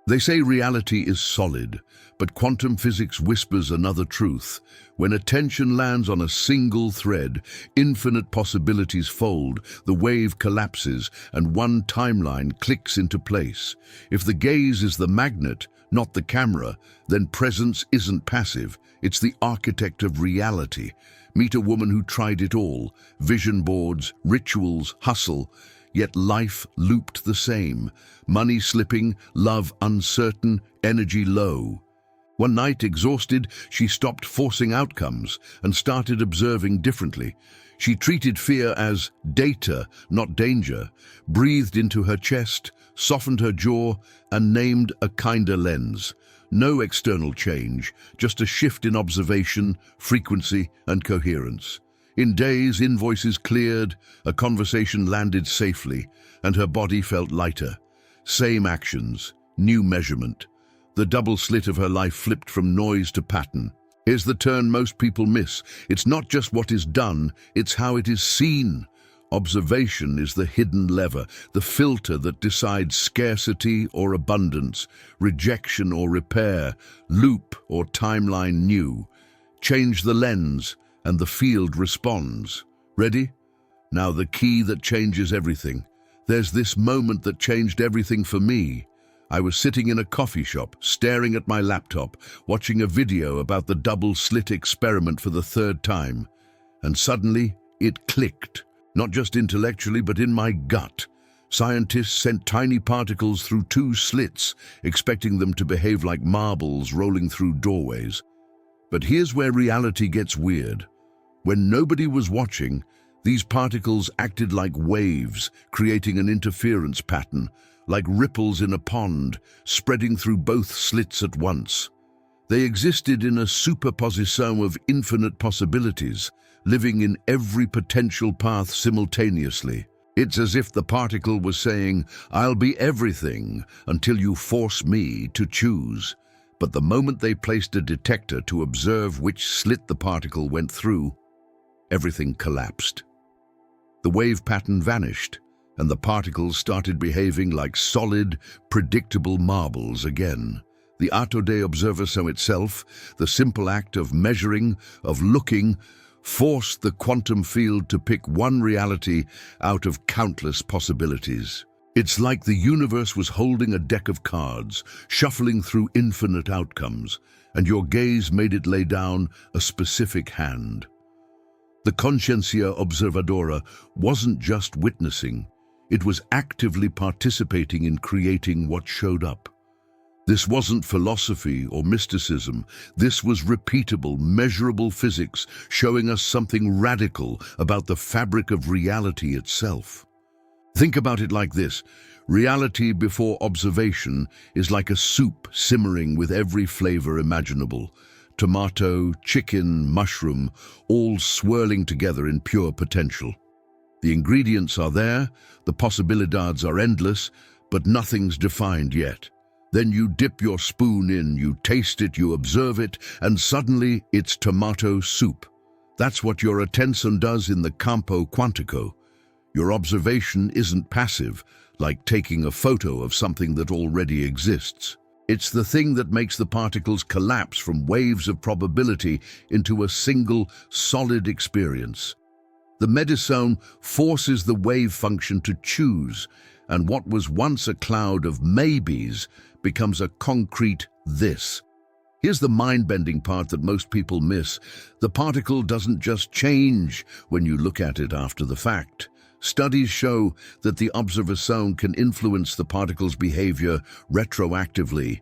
They say reality is solid, but quantum physics whispers another truth. When attention lands on a single thread, infinite possibilities fold, the wave collapses, and one timeline clicks into place. If the gaze is the magnet, not the camera, then presence isn't passive, it's the architect of reality. Meet a woman who tried it all: vision boards, rituals, hustle. Yet life looped the same. Money slipping, love uncertain, energy low. One night, exhausted, she stopped forcing outcomes and started observing differently. She treated fear as data, not danger, breathed into her chest, softened her jaw, and named a kinder lens. No external change, just a shift in observation, frequency, and coherence. In days, invoices cleared, a conversation landed safely, and her body felt lighter. Same actions, new measurement. The double slit of her life flipped from noise to pattern. Here's the turn most people miss. It's not just what is done, it's how it is seen. Observation is the hidden lever, the filter that decides scarcity or abundance, rejection or repair, loop or timeline new. Change the lens, and the field responds. Ready? Now the key that changes everything. There's this moment that changed everything for me. I was sitting in a coffee shop, staring at my laptop, watching a video about the double-slit experiment for the third time. And suddenly, it clicked. Not just intellectually, but in my gut. Scientists sent tiny particles through two slits, expecting them to behave like marbles rolling through doorways. But here's where reality gets weird. When nobody was watching, these particles acted like waves, creating an interference pattern, like ripples in a pond, spreading through both slits at once. They existed in a superposition of infinite possibilities, living in every potential path simultaneously. It's as if the particle was saying, "I'll be everything until you force me to choose." But the moment they placed a detector to observe which slit the particle went through, everything collapsed. The wave pattern vanished, and the particles started behaving like solid, predictable marbles again. The Auto de Observação itself, the simple act of measuring, of looking, forced the quantum field to pick one reality out of countless possibilities. It's like the universe was holding a deck of cards, shuffling through infinite outcomes, and your gaze made it lay down a specific hand. The consciencia observadora wasn't just witnessing, it was actively participating in creating what showed up. This wasn't philosophy or mysticism. This was repeatable, measurable physics, showing us something radical about the fabric of reality itself. Think about it like this. Reality before observation is like a soup simmering with every flavor imaginable. Tomato, chicken, mushroom, all swirling together in pure potential. The ingredients are there, the possibilities are endless, but nothing's defined yet. Then you dip your spoon in, you taste it, you observe it, and suddenly it's tomato soup. That's what your attention does in the campo quantico. Your observation isn't passive, like taking a photo of something that already exists. It's the thing that makes the particles collapse from waves of probability into a single, solid experience. The medicine forces the wave function to choose, and what was once a cloud of maybes becomes a concrete this. Here's the mind-bending part that most people miss. The particle doesn't just change when you look at it after the fact. Studies show that the observation can influence the particle's behavior retroactively,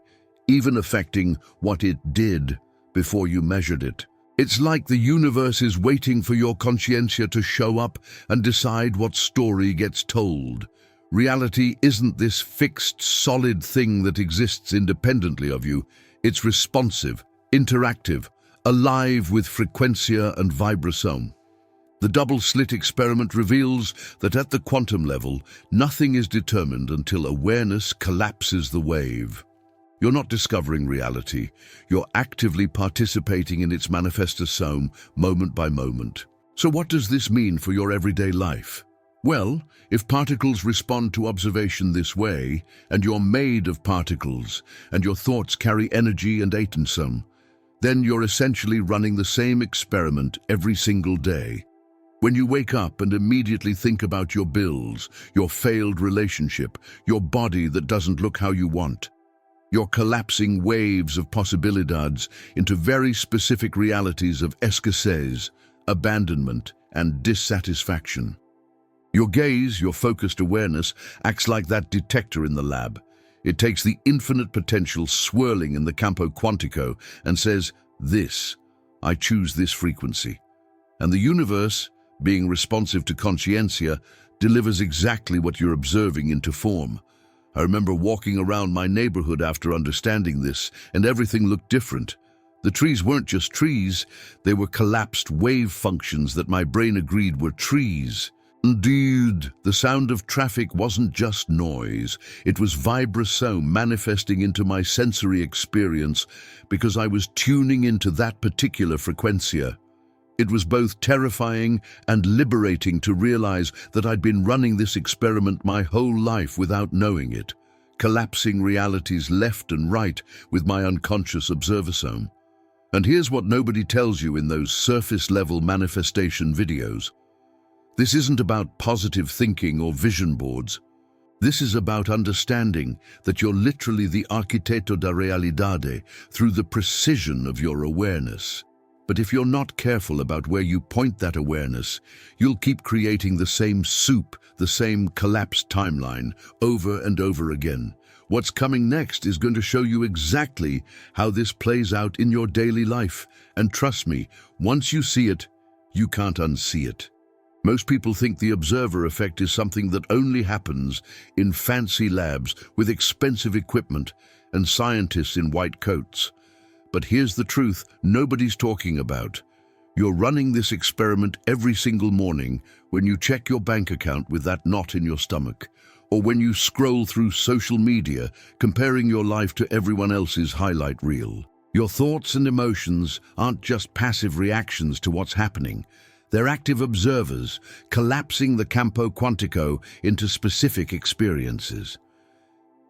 even affecting what it did before you measured it. It's like the universe is waiting for your conscientia to show up and decide what story gets told. Reality isn't this fixed, solid thing that exists independently of you. It's responsive, interactive, alive with frequencia and vibração. The double-slit experiment reveals that at the quantum level, nothing is determined until awareness collapses the wave. You're not discovering reality. You're actively participating in its manifestation moment by moment. So what does this mean for your everyday life? Well, if particles respond to observation this way, and you're made of particles, and your thoughts carry energy and atensome, then you're essentially running the same experiment every single day. When you wake up and immediately think about your bills, your failed relationship, your body that doesn't look how you want, you're collapsing waves of possibilidades into very specific realities of escasez, abandonment, and dissatisfaction. Your gaze, your focused awareness, acts like that detector in the lab. It takes the infinite potential swirling in the campo quantico and says, this, I choose this frequency. And the universe, being responsive to conscientia, delivers exactly what you're observing into form. I remember walking around my neighborhood after understanding this, and everything looked different. The trees weren't just trees, they were collapsed wave functions that my brain agreed were trees. Indeed, the sound of traffic wasn't just noise, it was vibrational manifesting into my sensory experience because I was tuning into that particular frequencia. It was both terrifying and liberating to realize that I'd been running this experiment my whole life without knowing it, collapsing realities left and right with my unconscious observersome. And here's what nobody tells you in those surface-level manifestation videos. This isn't about positive thinking or vision boards. This is about understanding that you're literally the arquitecto da realidade through the precision of your awareness. But if you're not careful about where you point that awareness, you'll keep creating the same soup, the same collapsed timeline, over and over again. What's coming next is going to show you exactly how this plays out in your daily life. And trust me, once you see it, you can't unsee it. Most people think the observer effect is something that only happens in fancy labs with expensive equipment and scientists in white coats. But here's the truth nobody's talking about. You're running this experiment every single morning when you check your bank account with that knot in your stomach, or when you scroll through social media comparing your life to everyone else's highlight reel. Your thoughts and emotions aren't just passive reactions to what's happening. They're active observers, collapsing the campo quantico into specific experiences.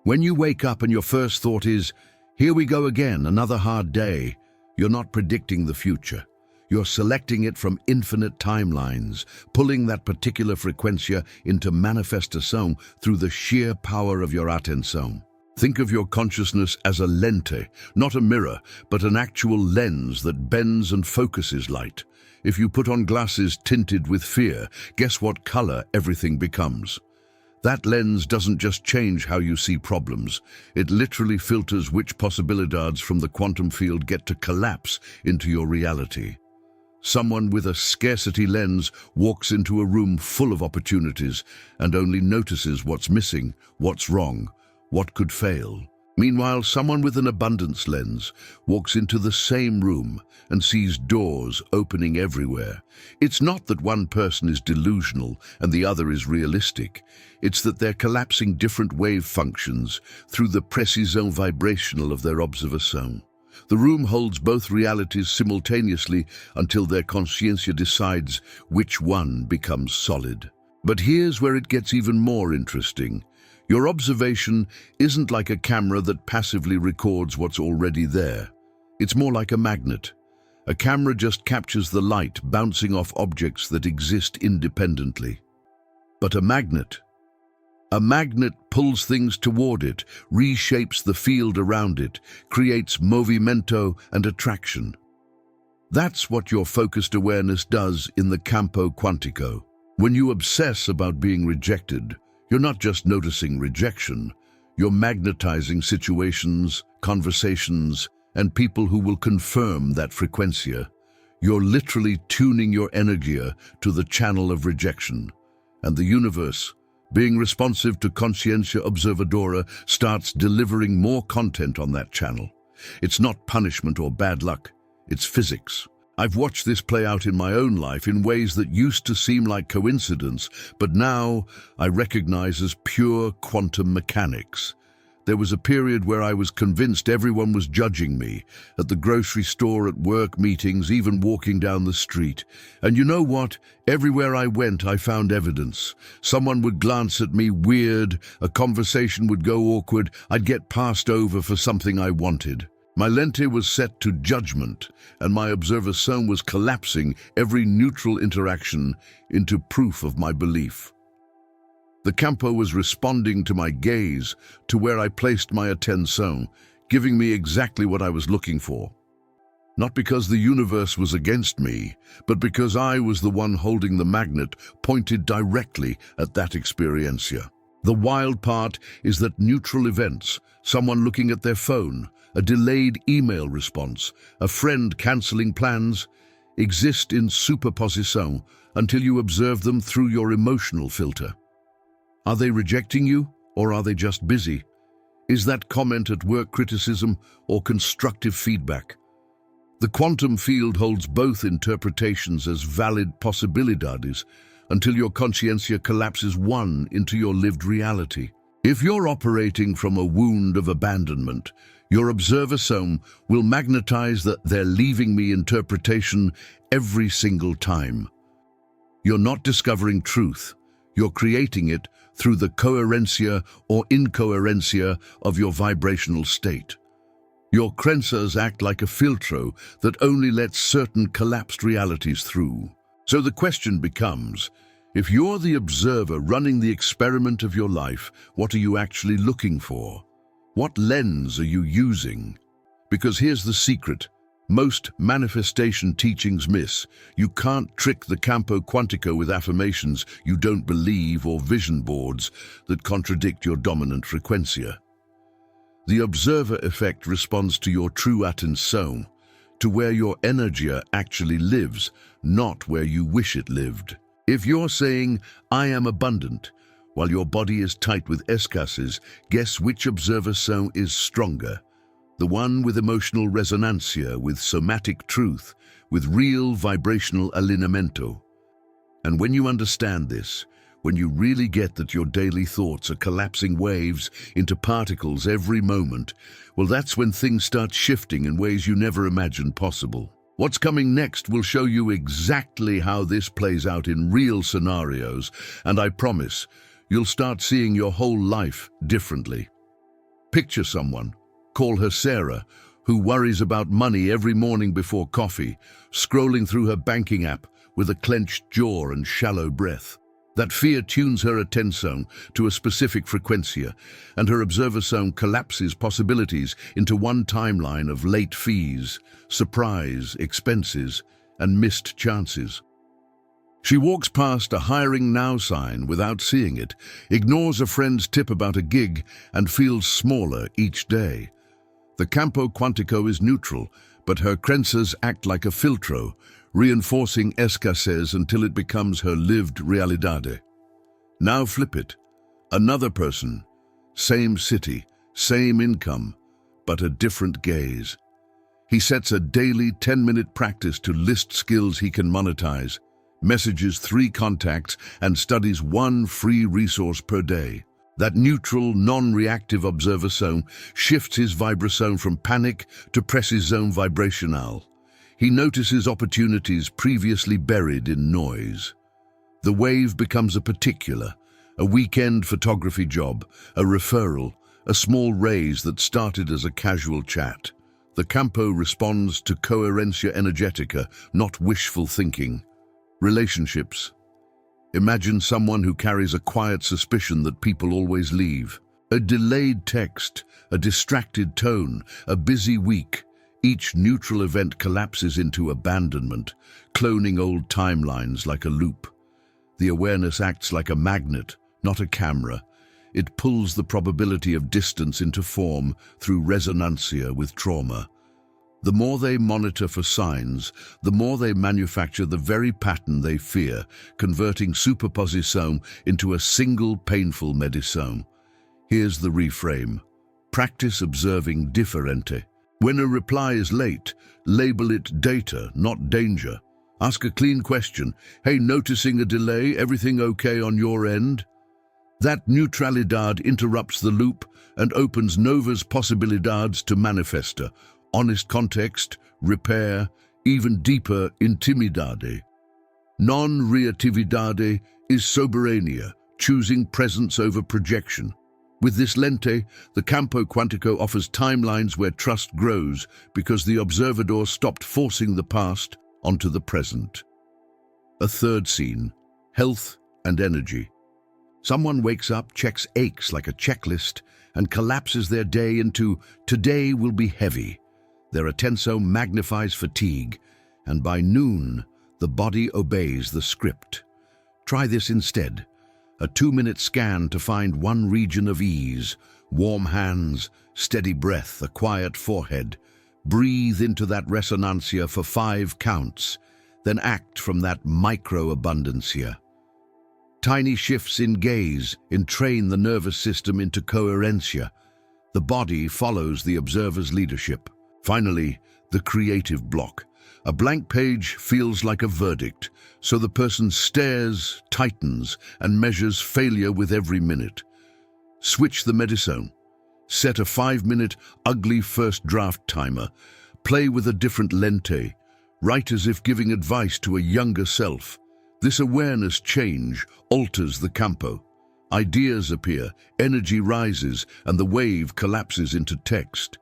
When you wake up and your first thought is, here we go again, another hard day, you're not predicting the future. You're selecting it from infinite timelines, pulling that particular frequencia into manifestation through the sheer power of your attention. Think of your consciousness as a lente, not a mirror, but an actual lens that bends and focuses light. If you put on glasses tinted with fear, guess what color everything becomes? That lens doesn't just change how you see problems, it literally filters which possibilidades from the quantum field get to collapse into your reality. Someone with a scarcity lens walks into a room full of opportunities and only notices what's missing, what's wrong, what could fail. Meanwhile, someone with an abundance lens walks into the same room and sees doors opening everywhere. It's not that one person is delusional and the other is realistic. It's that they're collapsing different wave functions through the precision vibrational of their observation. The room holds both realities simultaneously until their conscientia decides which one becomes solid. But here's where it gets even more interesting. Your observation isn't like a camera that passively records what's already there. It's more like a magnet. A camera just captures the light bouncing off objects that exist independently. But a magnet pulls things toward it, reshapes the field around it, creates movimento and attraction. That's what your focused awareness does in the campo quantico. When you obsess about being rejected, you're not just noticing rejection, you're magnetizing situations, conversations, and people who will confirm that frequencia. You're literally tuning your energia to the channel of rejection. And the universe, being responsive to conscientia observadora, starts delivering more content on that channel. It's not punishment or bad luck, it's physics. I've watched this play out in my own life in ways that used to seem like coincidence, but now I recognize as pure quantum mechanics. There was a period where I was convinced everyone was judging me, at the grocery store, at work meetings, even walking down the street. And you know what? Everywhere I went, I found evidence. Someone would glance at me weird, a conversation would go awkward, I'd get passed over for something I wanted. My lente was set to judgment, and my observer-some was collapsing every neutral interaction into proof of my belief. The campo was responding to my gaze, to where I placed my attention, giving me exactly what I was looking for. Not because the universe was against me, but because I was the one holding the magnet pointed directly at that experiencia. The wild part is that neutral events, someone looking at their phone, a delayed email response, a friend cancelling plans, exist in superposition until you observe them through your emotional filter. Are they rejecting you, or are they just busy? Is that comment at work criticism or constructive feedback? The quantum field holds both interpretations as valid possibilidades until your consciencia collapses one into your lived reality. If you're operating from a wound of abandonment, your observer-some will magnetize that "they're leaving me" interpretation every single time. You're not discovering truth, you're creating it through the coherencia or incoherencia of your vibrational state. Your crensas act like a filtro that only lets certain collapsed realities through. So the question becomes, if you're the observer running the experiment of your life, what are you actually looking for? What lens are you using? Because here's the secret. Most manifestation teachings miss. You can't trick the campo quantico with affirmations you don't believe or vision boards that contradict your dominant frequencia. The observer effect responds to your true attention, to where your energia actually lives, not where you wish it lived. If you're saying, "I am abundant," while your body is tight with escasez, guess which observer-some is stronger? The one with emotional resonancia, with somatic truth, with real vibrational alineamento. And when you understand this, when you really get that your daily thoughts are collapsing waves into particles every moment, well, that's when things start shifting in ways you never imagined possible. What's coming next will show you exactly how this plays out in real scenarios, and I promise, you'll start seeing your whole life differently. Picture someone, call her Sarah, who worries about money every morning before coffee, scrolling through her banking app with a clenched jaw and shallow breath. That fear tunes her attention to a specific frequencia, and her observer-some collapses possibilities into one timeline of late fees, surprise, expenses, and missed chances. She walks past a hiring now sign without seeing it, ignores a friend's tip about a gig, and feels smaller each day. The campo quantico is neutral, but her crensas act like a filtro, reinforcing escasez until it becomes her lived realidade. Now flip it. Another person, same city, same income, but a different gaze. He sets a daily 10-minute practice to list skills he can monetize, messages 3 contacts, and studies 1 free resource per day. That neutral, non-reactive observer-some shifts his vibrasome from panic to precis-some vibrational. He notices opportunities previously buried in noise. The wave becomes a particular, a weekend photography job, a referral, a small raise that started as a casual chat. The campo responds to coherencia energetica, not wishful thinking. Relationships. Imagine someone who carries a quiet suspicion that people always leave. A delayed text, a distracted tone, a busy week. Each neutral event collapses into abandonment, cloning old timelines like a loop. The awareness acts like a magnet, not a camera. It pulls the probability of distance into form through resonancia with trauma. The more they monitor for signs, the more they manufacture the very pattern they fear, converting superposition into a single painful medicine. Here's the reframe. Practice observing differente. When a reply is late, label it data, not danger. Ask a clean question. Hey, noticing a delay? Everything okay on your end? That neutralidad interrupts the loop and opens novas posibilidades to manifesta, honest context, repair, even deeper intimidade. Non-reatividade is soberania, choosing presence over projection. With this lente, the campo quantico offers timelines where trust grows because the observador stopped forcing the past onto the present. A third scene, health and energy. Someone wakes up, checks aches like a checklist, and collapses their day into, "Today will be heavy." Their attenso magnifies fatigue, and by noon, the body obeys the script. Try this instead. A 2-minute scan to find one region of ease, warm hands, steady breath, a quiet forehead. Breathe into that resonancia for 5 counts, then act from that micro-abundancia. Tiny shifts in gaze entrain the nervous system into coherencia. The body follows the observer's leadership. Finally, the creative block. A blank page feels like a verdict, so the person stares, tightens, and measures failure with every minute. Switch the medicine. Set a 5-minute ugly first draft timer. Play with a different lente. Write as if giving advice to a younger self. This awareness change alters the campo. Ideas appear, energy rises, and the wave collapses into text.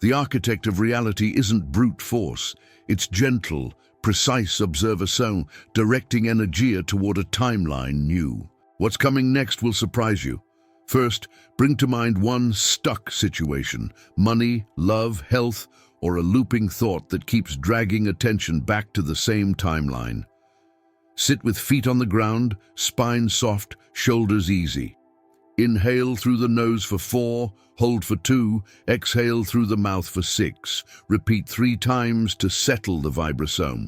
The architect of reality isn't brute force. It's gentle, precise observation, directing energia toward a timeline new. What's coming next will surprise you. First, bring to mind one stuck situation, money, love, health, or a looping thought that keeps dragging attention back to the same timeline. Sit with feet on the ground, spine soft, shoulders easy. Inhale through the nose for 4, hold for 2, exhale through the mouth for 6. Repeat 3 times to settle the vibração.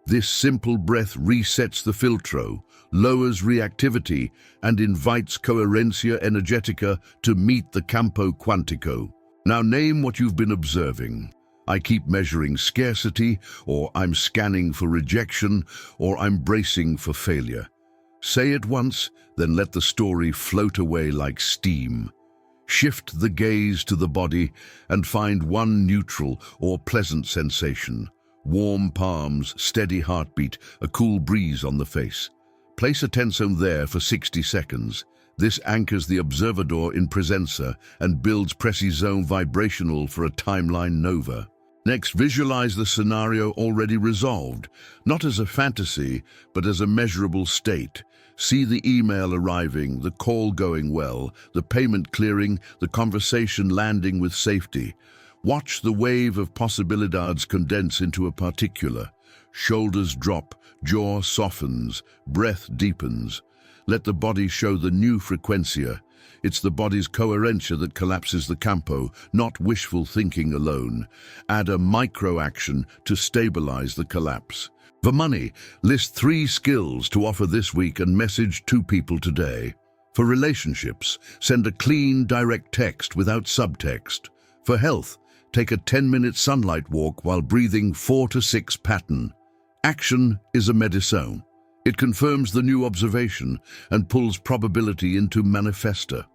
This simple breath resets the filtro, lowers reactivity, and invites coherencia energetica to meet the campo quantico. Now name what you've been observing. I keep measuring scarcity, or I'm scanning for rejection, or I'm bracing for failure. Say it once, then let the story float away like steam. Shift the gaze to the body and find one neutral or pleasant sensation. Warm palms, steady heartbeat, a cool breeze on the face. Place attention there for 60 seconds. This anchors the observador in presenza and builds precisão vibrational for a timeline nova. Next, visualize the scenario already resolved, not as a fantasy, but as a measurable state. See the email arriving, the call going well, the payment clearing, the conversation landing with safety. Watch the wave of possibilidades condense into a particular. Shoulders drop, jaw softens, breath deepens. Let the body show the new frecuencia. It's the body's coherencia that collapses the campo, not wishful thinking alone. Add a micro-action to stabilize the collapse. For money, list 3 skills to offer this week and message 2 people today. For relationships, send a clean, direct text without subtext. For health, take a 10-minute sunlight walk while breathing 4 to 6 pattern. Action is a medicine. It confirms the new observation and pulls probability into manifesta.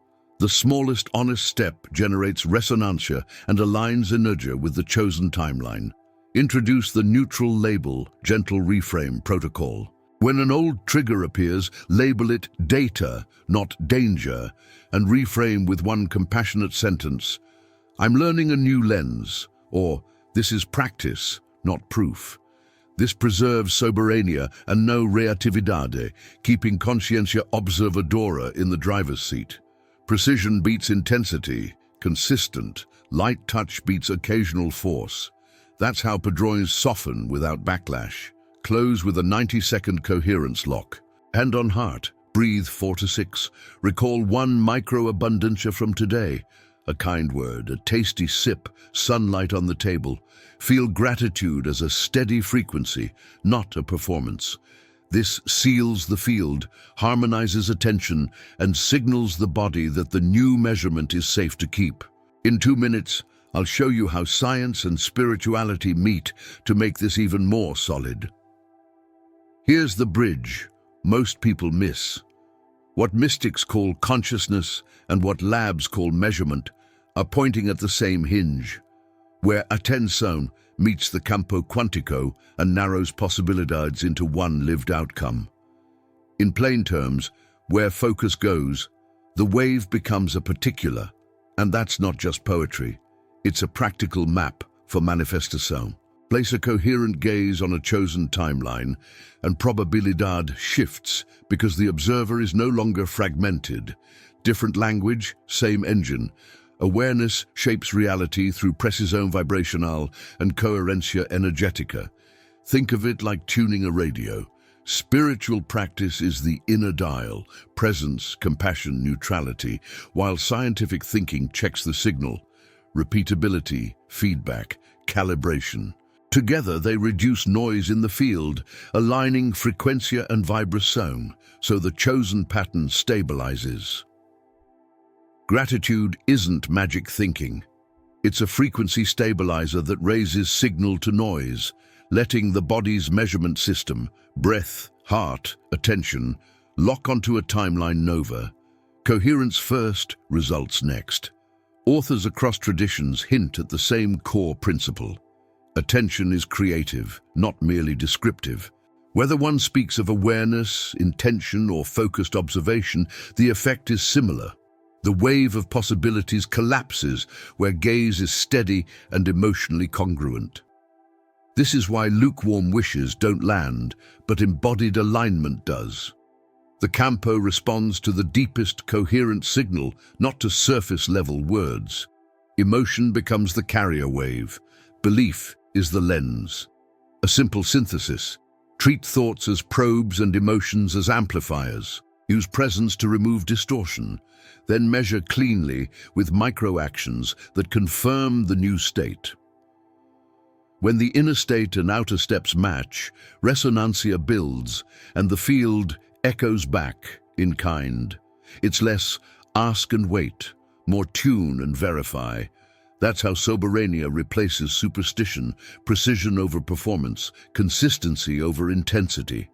The smallest honest step generates resonancia and aligns energia with the chosen timeline. Introduce the neutral label, gentle reframe protocol. When an old trigger appears, label it data, not danger, and reframe with one compassionate sentence. I'm learning a new lens, or this is practice, not proof. This preserves soberania and no reatividade, keeping consciencia observadora in the driver's seat. Precision beats intensity, consistent. Light touch beats occasional force. That's how padrões soften without backlash. Close with a 90-second coherence lock. Hand on heart, breathe 4 to 6. Recall one micro-abundancia from today. A kind word, a tasty sip, sunlight on the table. Feel gratitude as a steady frequency, not a performance. This seals the field, harmonizes attention, and signals the body that the new measurement is safe to keep. In 2 minutes, I'll show you how science and spirituality meet to make this even more solid. Here's the bridge most people miss. What mystics call consciousness and what labs call measurement are pointing at the same hinge, where attenzione meets the campo quantico and narrows possibilities into one lived outcome. In plain terms, where focus goes, the wave becomes a particular, and that's not just poetry, it's a practical map for manifestação. Place a coherent gaze on a chosen timeline, and probabilidad shifts because the observer is no longer fragmented. Different language, same engine. Awareness shapes reality through precisão vibrational and coherencia energetica. Think of it like tuning a radio. Spiritual practice is the inner dial, presence, compassion, neutrality, while scientific thinking checks the signal, repeatability, feedback, calibration. Together they reduce noise in the field, aligning frequência and vibração, so the chosen pattern stabilizes. Gratitude isn't magic thinking. It's a frequency stabilizer that raises signal to noise, letting the body's measurement system, breath, heart, attention, lock onto a timeline nova. Coherence first, results next. Authors across traditions hint at the same core principle. Attention is creative, not merely descriptive. Whether one speaks of awareness, intention, or focused observation, the effect is similar. The wave of possibilities collapses where gaze is steady and emotionally congruent. This is why lukewarm wishes don't land, but embodied alignment does. The campo responds to the deepest coherent signal, not to surface-level words. Emotion becomes the carrier wave. Belief is the lens. A simple synthesis. Treat thoughts as probes and emotions as amplifiers. Use presence to remove distortion. Then measure cleanly with micro-actions that confirm the new state. When the inner state and outer steps match, resonancia builds and the field echoes back in kind. It's less ask and wait, more tune and verify. That's how soberania replaces superstition, precision over performance, consistency over intensity.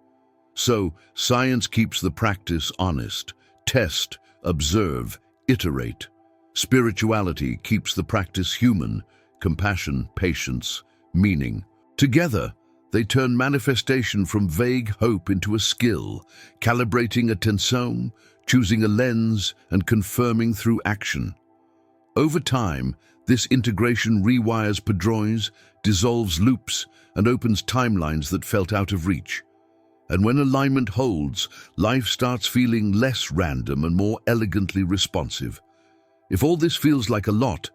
So, science keeps the practice honest. Test, observe, iterate. Spirituality keeps the practice human, compassion, patience, meaning. Together, they turn manifestation from vague hope into a skill, calibrating attenzione, choosing a lens, and confirming through action. Over time, this integration rewires padrões, dissolves loops, and opens timelines that felt out of reach. And when alignment holds, life starts feeling less random and more elegantly responsive. If all this feels like a lot,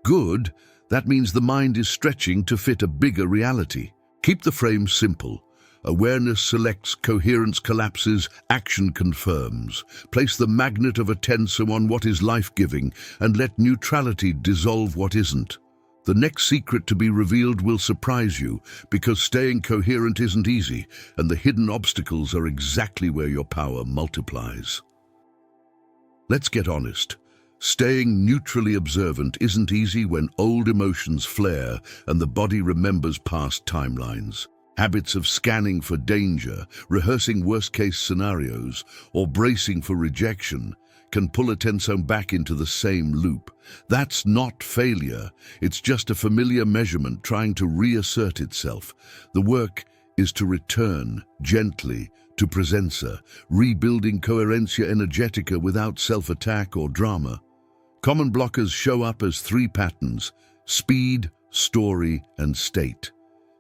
good, that means the mind is stretching to fit a bigger reality. Keep the frame simple. Awareness selects, coherence collapses, action confirms. Place the magnet of attenzione on what is life-giving and let neutrality dissolve what isn't. The next secret to be revealed will surprise you because staying coherent isn't easy and the hidden obstacles are exactly where your power multiplies. Let's get honest. Staying neutrally observant isn't easy when old emotions flare and the body remembers past timelines. Habits of scanning for danger, rehearsing worst-case scenarios, or bracing for rejection can pull attenzione back into the same loop. That's not failure, it's just a familiar measurement trying to reassert itself. The work is to return, gently, to presenza, rebuilding coherencia energetica without self-attack or drama. Common blockers show up as three patterns: speed, story, and state.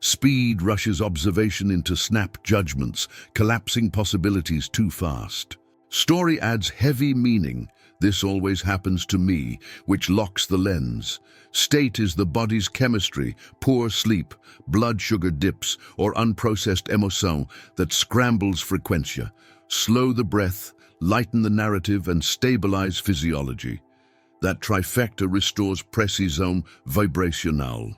Speed rushes observation into snap judgments, collapsing possibilities too fast. Story adds heavy meaning. This always happens to me, which locks the lens. State is the body's chemistry, poor sleep, blood sugar dips, or unprocessed émotion that scrambles frequência. Slow the breath, lighten the narrative, and stabilize physiology. That trifecta restores precisão vibrational.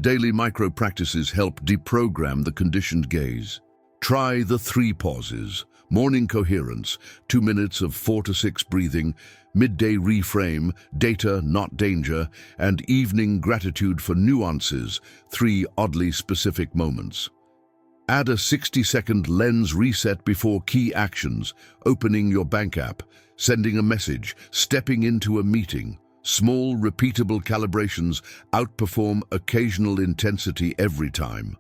Daily micro-practices help deprogram the conditioned gaze. Try the 3 pauses: morning coherence, 2 minutes of 4 to 6 breathing, midday reframe, data not danger, and evening gratitude for nuances, 3 oddly specific moments. Add a 60-second lens reset before key actions, opening your bank app, sending a message, stepping into a meeting. Small, repeatable calibrations outperform occasional intensity every time.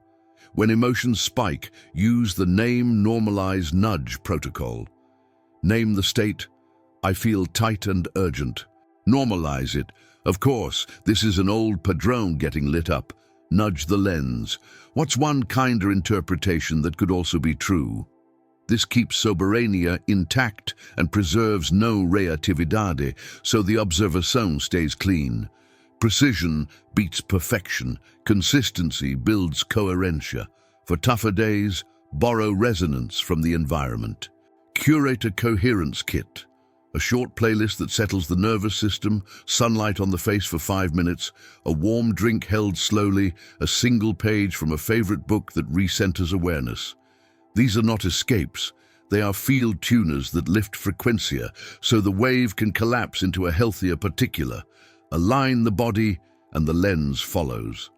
When emotions spike, use the name, normalize, nudge protocol. Name the state, I feel tight and urgent. Normalize it. Of course, this is an old padrone getting lit up. Nudge the lens. What's one kinder interpretation that could also be true? This keeps soberania intact and preserves no reatividade, so the observação stays clean. Precision beats perfection. Consistency builds coherencia. For tougher days, borrow resonance from the environment. Curate a coherence kit. A short playlist that settles the nervous system, sunlight on the face for 5 minutes, a warm drink held slowly, a single page from a favorite book that recenters awareness. These are not escapes. They are field tuners that lift frequencia so the wave can collapse into a healthier particular. Align the body and the lens follows.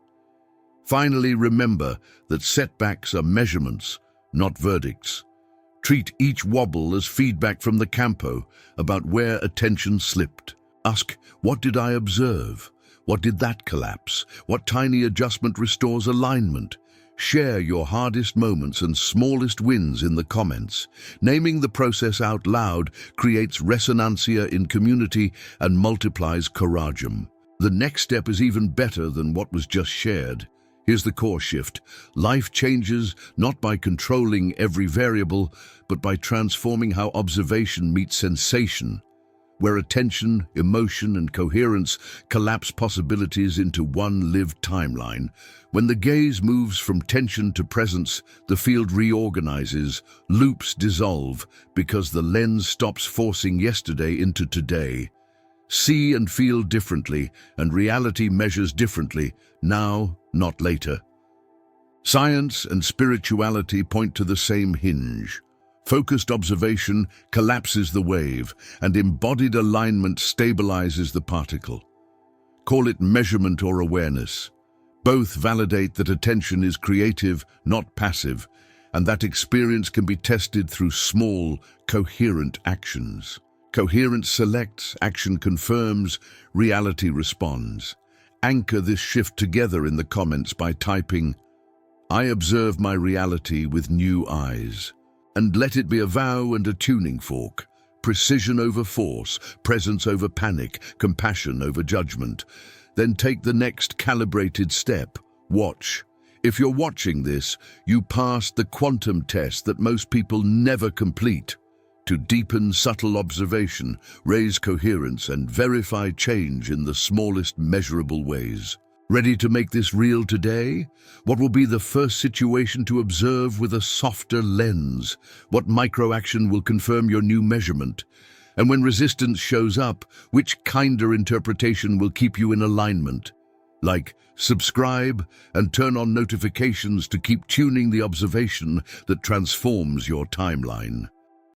Finally, remember that setbacks are measurements, not verdicts. Treat each wobble as feedback from the campo about where attention slipped. Ask, what did I observe? What did that collapse? What tiny adjustment restores alignment? Share your hardest moments and smallest wins in the comments. Naming the process out loud creates resonancia in community and multiplies coragem. The next step is even better than what was just shared. Here's the core shift. Life changes not by controlling every variable, but by transforming how observation meets sensation, where attention, emotion, and coherence collapse possibilities into one lived timeline. When the gaze moves from tension to presence, the field reorganizes, loops dissolve, because the lens stops forcing yesterday into today. See and feel differently, and reality measures differently, now, not later. Science and spirituality point to the same hinge. Focused observation collapses the wave, and embodied alignment stabilizes the particle. Call it measurement or awareness. Both validate that attention is creative, not passive, and that experience can be tested through small, coherent actions. Coherence selects, action confirms, reality responds. Anchor this shift together in the comments by typing, I observe my reality with new eyes. And let it be a vow and a tuning fork. Precision over force, presence over panic, compassion over judgment. Then take the next calibrated step. Watch. If you're watching this, you passed the quantum test that most people never complete. To deepen subtle observation, raise coherence, and verify change in the smallest measurable ways. Ready to make this real today? What will be the first situation to observe with a softer lens? What microaction will confirm your new measurement? And when resistance shows up, which kinder interpretation will keep you in alignment? Like, subscribe, and turn on notifications to keep tuning the observation that transforms your timeline.